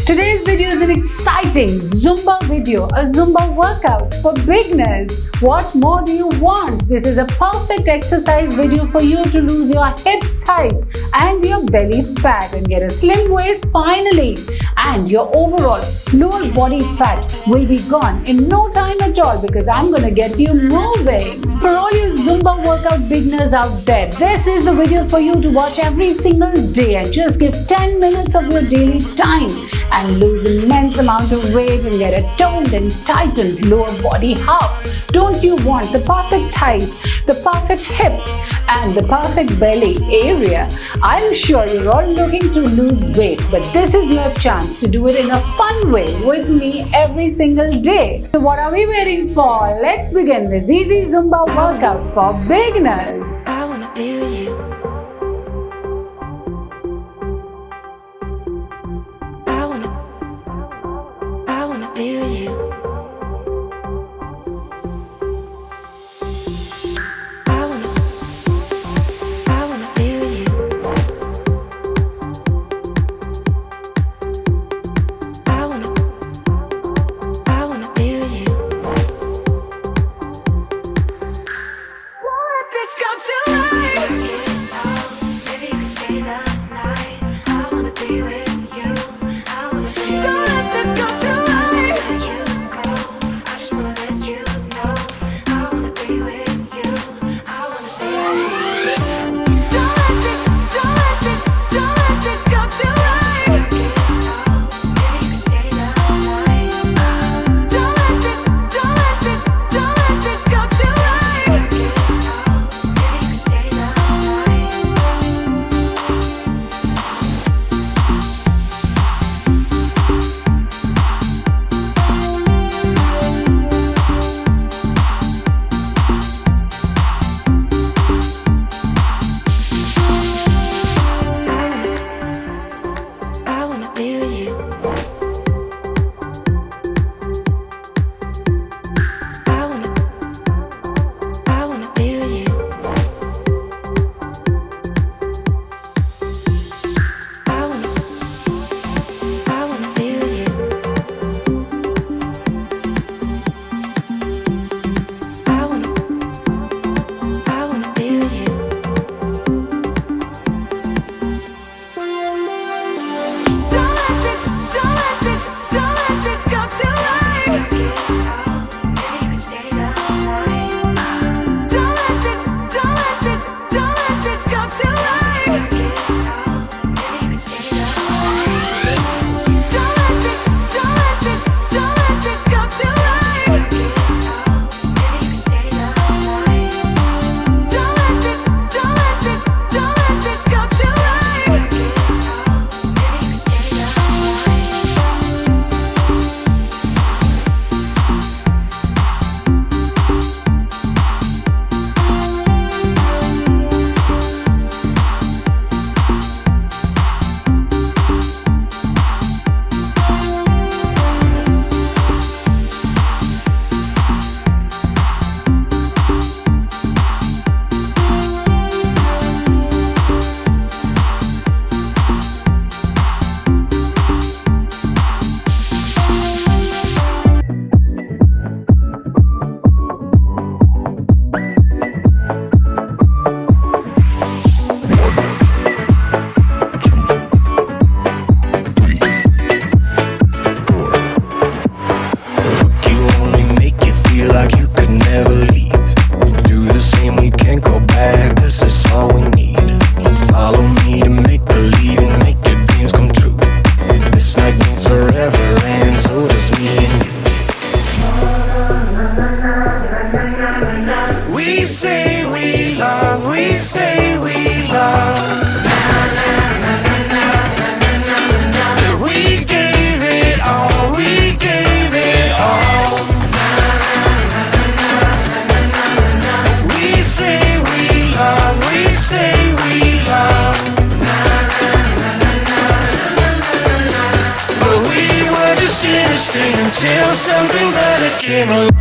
Today's video is an exciting Zumba video, a Zumba workout for beginners. What more do you want? This is a perfect exercise video for you to lose your hips, thighs and your belly fat and get a slim waist finally. And your overall lower body fat will be gone in no time at all because I'm going to get you moving. For all you Zumba workout beginners out there, this is the video for you to watch every single day and just give 10 minutes of your daily time and lose immense amount of weight and get a toned and tightened lower body half. Don't you want the perfect thighs, the perfect hips and the perfect belly area? I'm sure you're all looking to lose weight, but this is your chance to do it in a fun way with me every single day. So what are we waiting for? Let's begin this easy Zumba workout for beginners. I wanna be with you. I wanna be with you. I wanna be with you. I wanna be with you. Let's go tonight. Maybe you can stay the night. I wanna be with you. Don't let this go tonight. You go. I just wanna let you know. I wanna be with you. I wanna be with you. Don't let this go tonight. Maybe you can stay the night. Don't let this go tonight. Maybe you can stay the night. I wanna be with you. I wanna be with you. I wanna be with you. I wanna be with you. Don't let this go tonight. Maybe you can stay the night. Don't let this go tonight. Maybe you can stay the night. Don't let this go tonight. Maybe you can stay the night. Don't let this go tonight. Maybe you can stay the You only make you feel like you could never leave. Do the same, we can't go back. This is all we need. Follow me to make believe and make your dreams come true. This night means forever, and so does me and you. We say we love, we say we love. We gave it all, we gave it all. We say we love, we say we love. But we were just innocent until something better came along.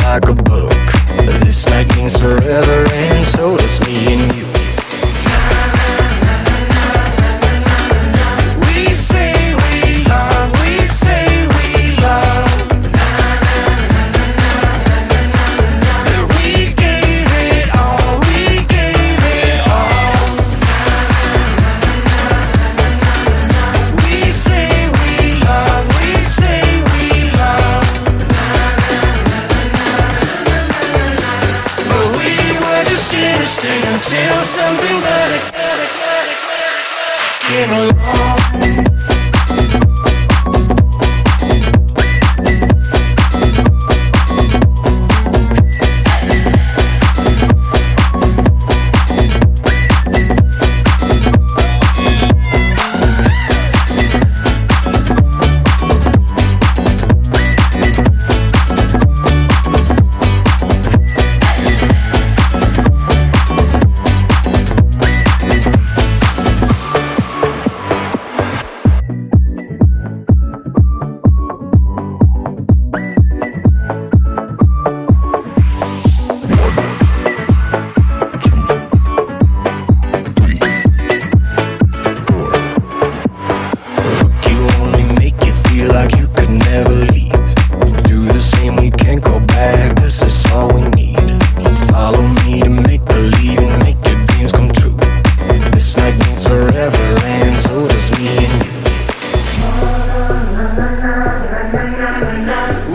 like a book. This night means forever, and so does me and you. We say we love, we say we love. We gave it all, we gave it all. We say we love, we say we love. But we were just innocent until something better came along.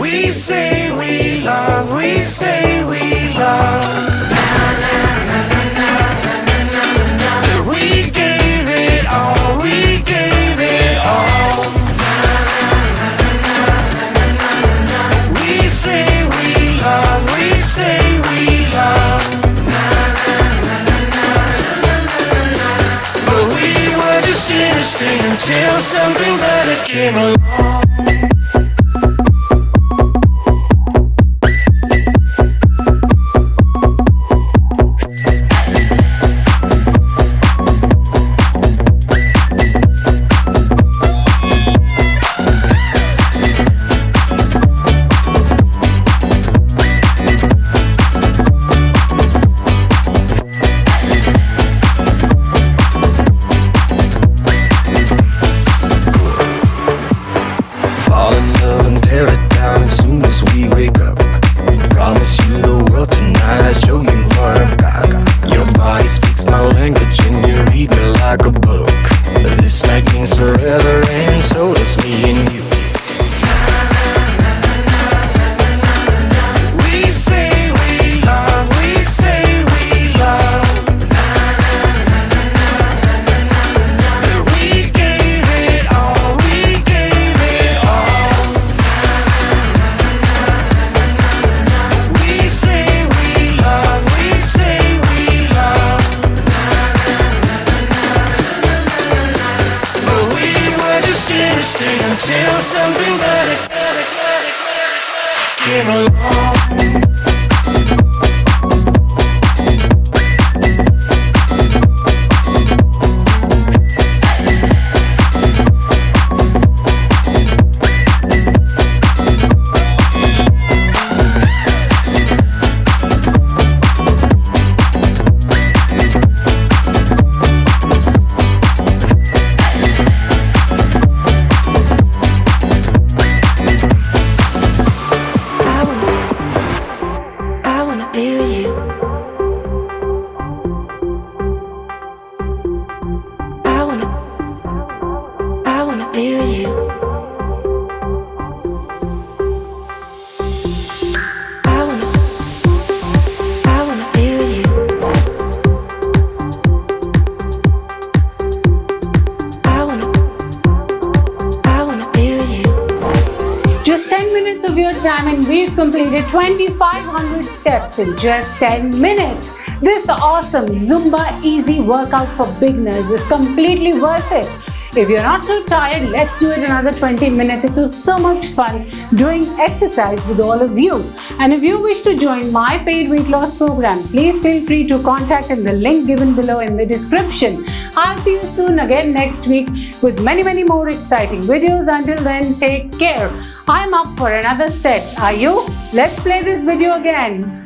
We say we love, we say we love. We gave it all, we gave it all. We say we love, we say we love. But we were just innocent until something better came along. Forever, and so does me and you. We say we love, we say we love. We gave it all, we gave it all. We say we love, we say we love. Until something better came along. Of your time, and we've completed 2,500 steps in just 10 minutes. This awesome Zumba easy workout for beginners is completely worth it. If you're not too tired, let's do it another 20 minutes. It was so much fun doing exercise with all of you. And if you wish to join my paid weight loss program, please feel free to contact in the link given below in the description. I'll see you soon again next week with many more exciting videos. Until then, take care. I'm up for another set. Are you? Let's play this video again.